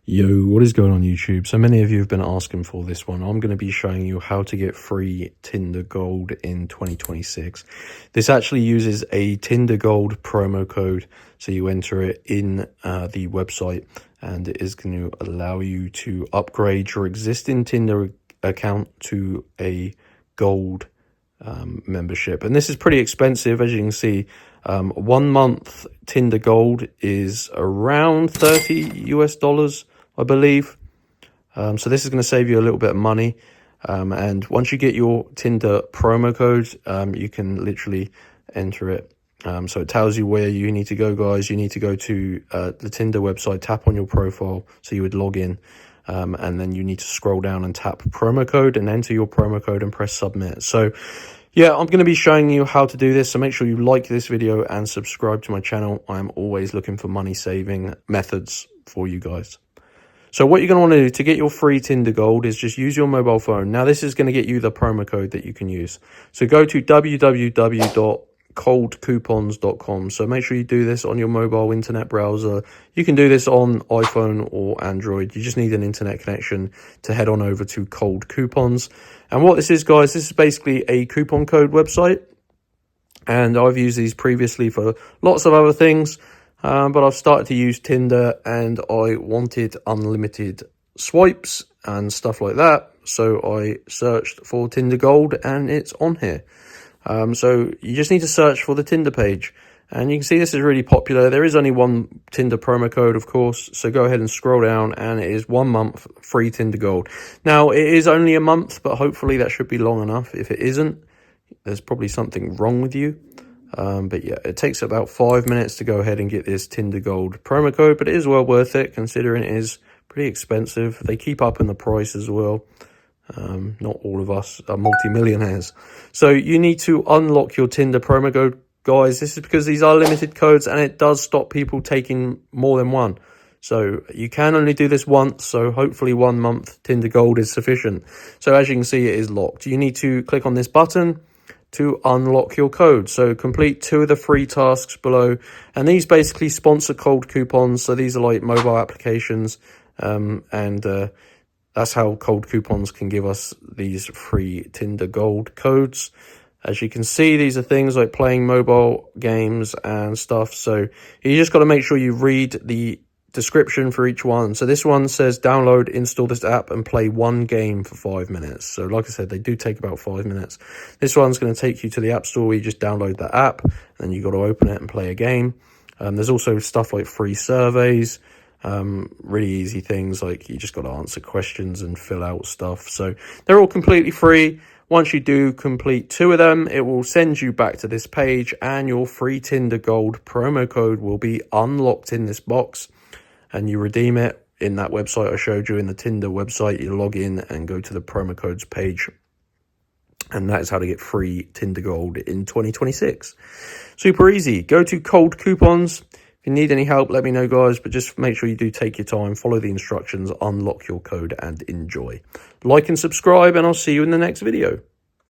Yo, what is going on YouTube? So many of you have been asking for this one. I'm going to be showing you how to get free Tinder Gold in 2026. This actually uses a Tinder Gold promo code. So you enter it in the website and it is going to allow you to upgrade your existing Tinder account to a Gold membership. And this is pretty expensive, as you can see. 1 month Tinder Gold is around $30 US, I believe. So this is going to save you a little bit of money. And once you get your Tinder promo code, you can literally enter it. So it tells you where you need to go, guys. You need to go to the Tinder website, tap on your profile. So you would log in. And then you need to scroll down and tap promo code and enter your promo code and press submit. So yeah, I'm going to be showing you how to do this. So make sure you like this video and subscribe to my channel. I'm always looking for money saving methods for you guys. So what you're going to want to do to get your free Tinder Gold is just use your mobile phone. Now this is going to get you the promo code that you can use. So go to www.coldcoupons.com. So make sure you do this on your mobile internet browser. You can do this on iPhone or Android. You just need an internet connection to head on over to Cold Coupons. And what this is, guys, this is basically a coupon code website. And I've used these previously for lots of other things. But I've started to use Tinder and I wanted unlimited swipes and stuff like that. So I searched for Tinder Gold and it's on here. So you just need to search for the Tinder page. And you can see this is really popular. There is only one Tinder promo code, of course. So go ahead and scroll down and it is 1 month free Tinder Gold. Now, it is only a month, but hopefully that should be long enough. If it isn't, there's probably something wrong with you. But yeah, it takes about 5 minutes to go ahead and get this Tinder Gold promo code, but it is well worth it considering it is pretty expensive. They keep up in the price as well. Not all of us are multi-millionaires. So you need to unlock your Tinder promo code, guys. This is because these are limited codes and it does stop people taking more than one. So you can only do this once, so hopefully 1 month Tinder Gold is sufficient. So as you can see, it is locked. You need to click on this button to unlock your code. So complete 2 of the free tasks below. And these basically sponsor Cold Coupons. So these are like mobile applications. That's how Cold Coupons can give us these free Tinder Gold codes. As you can see, these are things like playing mobile games and stuff. So you just got to make sure you read the description for each one. So this one says download, install this app and play 1 game for 5 minutes. So like I said, they do take about 5 minutes. This one's going to take you to the app store where you just download the app and then you got to open it and play a game. There's also stuff like free surveys, really easy things like you just got to answer questions and fill out stuff. So they're all completely free. Once you do complete 2 of them, it will send you back to this page and your free Tinder Gold promo code will be unlocked in this box. And you redeem it in that website I showed you, in the Tinder website. You log in and go to the promo codes page. And that is how to get free Tinder Gold in 2026. Super easy. Go to Cold Coupons. If you need any help, let me know, guys. But just make sure you do take your time, follow the instructions, unlock your code and enjoy. Like and subscribe, and I'll see you in the next video.